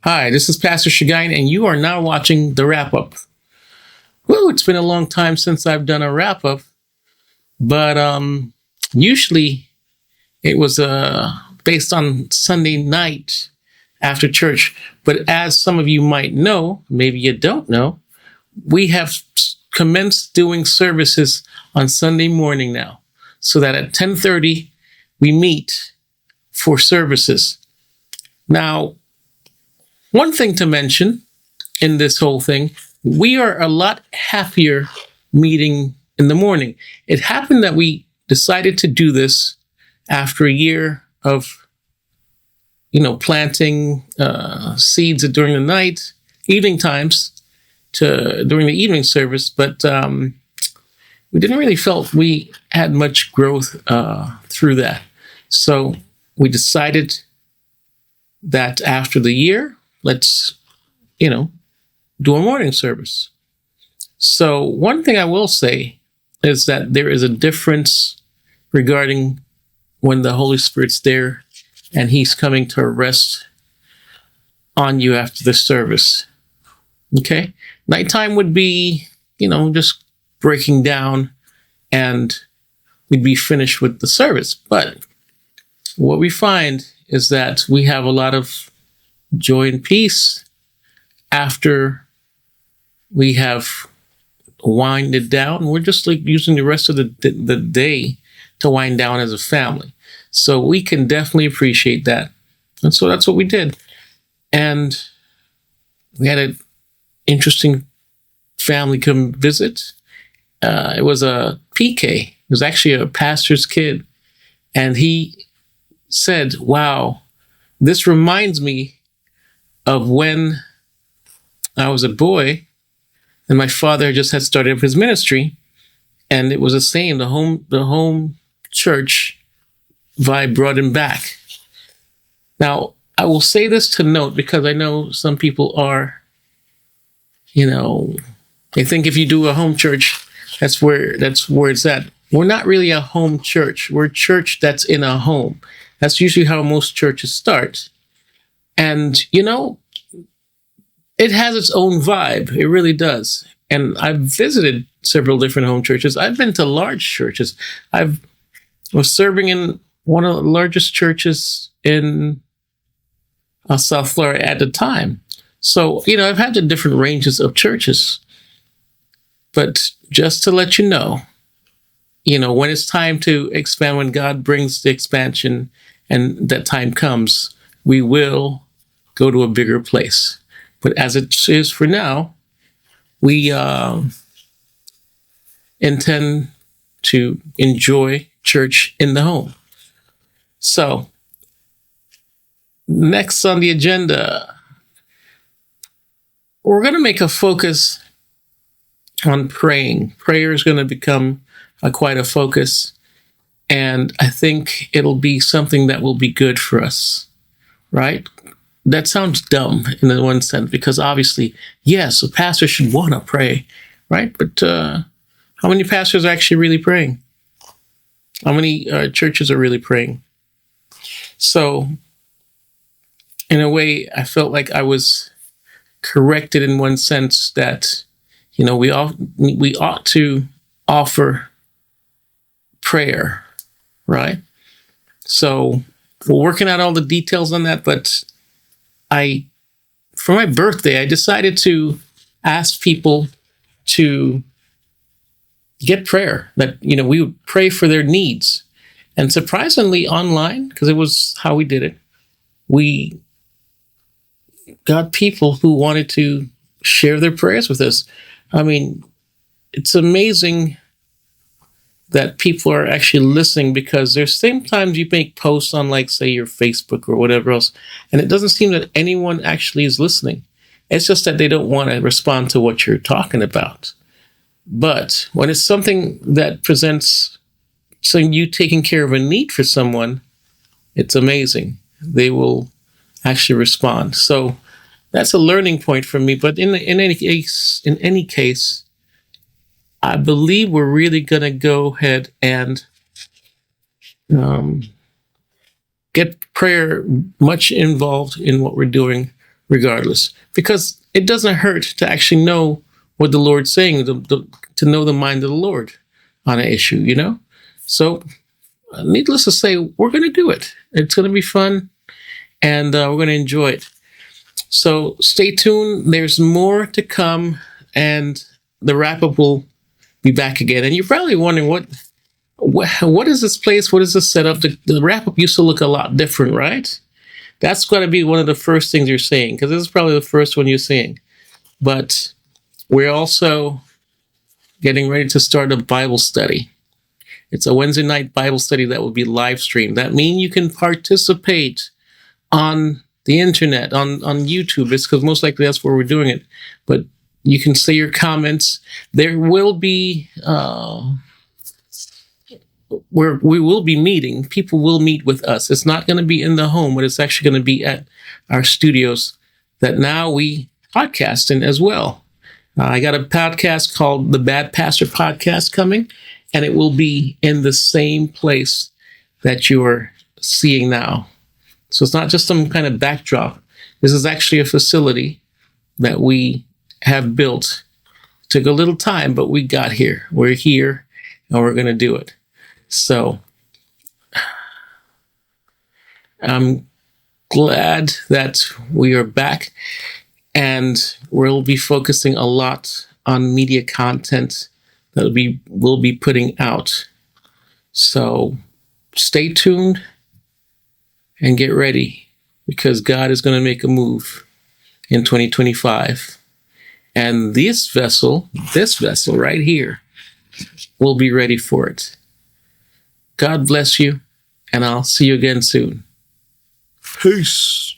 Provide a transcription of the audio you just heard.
Hi, this is Pastor Shagain, and you are now watching the wrap up. Woo, it's been a long time since I've done a wrap up, but usually it was based on Sunday night after church. But as some of you might know, maybe you don't know, we have commenced doing services on Sunday morning now, so that at 10:30 we meet for services. Now, one thing to mention in this whole thing, we are a lot happier meeting in the morning. It happened that we decided to do this after a year of, planting seeds during the night, evening times, during the evening service, but we didn't really felt we had much growth through that. So we decided that after the year, let's, do a morning service. So one thing I will say is that there is a difference regarding when the Holy Spirit's there and he's coming to rest on you after the service. Okay? Nighttime would be, just breaking down and we'd be finished with the service. But what we find is that we have a lot of joy and peace after we have winded down. We're just like using the rest of the day to wind down as a family. So we can definitely appreciate that. And so that's what we did. And we had an interesting family come visit. It was a PK. It was actually a pastor's kid. And he said, wow, this reminds me of when I was a boy and my father just had started up his ministry, and it was the same. The home church vibe brought him back. Now, I will say this to note because I know some people are, they think if you do a home church, that's where it's at. We're not really a home church. We're a church that's in a home. That's usually how most churches start. And, it has its own vibe. It really does. And I've visited several different home churches. I've been to large churches. I was serving in one of the largest churches in South Florida at the time. So, I've had the different ranges of churches. But just to let you know, when it's time to expand, when God brings the expansion and that time comes, we will go to a bigger place. But as it is for now, we intend to enjoy church in the home. So, next on the agenda, we're going to make a focus on praying. Prayer is going to become quite a focus. And I think it'll be something that will be good for us, right? That sounds dumb in the one sense, because obviously, yes, a pastor should want to pray, right? But how many pastors are actually really praying? How many churches are really praying? So, in a way, I felt like I was corrected in one sense that, we ought to offer prayer, right? So, we're working out all the details on that, but for my birthday, I decided to ask people to get prayer, that, we would pray for their needs. And surprisingly, online, because it was how we did it, we got people who wanted to share their prayers with us. I mean, it's amazing that people are actually listening, because there's sometimes you make posts on, like, say, your Facebook or whatever else, and it doesn't seem that anyone actually is listening. It's just that they don't want to respond to what you're talking about. But when it's something that presents you taking care of a need for someone, it's amazing. They will actually respond. So that's a learning point for me. But in any case, I believe we're really going to go ahead and get prayer much involved in what we're doing regardless, because it doesn't hurt to actually know what the Lord's saying, to know the mind of the Lord on an issue, you know? So, needless to say, we're going to do it. It's going to be fun, and we're going to enjoy it. So, stay tuned. There's more to come, and the wrap-up will be back again. And you're probably wondering, what is this place? What is this setup? The wrap-up used to look a lot different, right? That's got to be one of the first things you're seeing, because this is probably the first one you're seeing. But we're also getting ready to start a Bible study. It's a Wednesday night Bible study that will be live streamed. That means you can participate on the internet, on YouTube. It's because most likely that's where we're doing it. But you can say your comments. There will be where we will be meeting. People will meet with us. It's not going to be in the home, but it's actually going to be at our studios that now we podcast in as well. I got a podcast called the Bad Pastor Podcast coming, and it will be in the same place that you're seeing now. So it's not just some kind of backdrop. This is actually a facility that we have built. Took a little time, but we got here. We're here, and we're going to do it. So I'm glad that we are back, and we'll be focusing a lot on media content that we'll be putting out. So stay tuned and get ready, because God is going to make a move in 2025. And this vessel right here, will be ready for it. God bless you, and I'll see you again soon. Peace.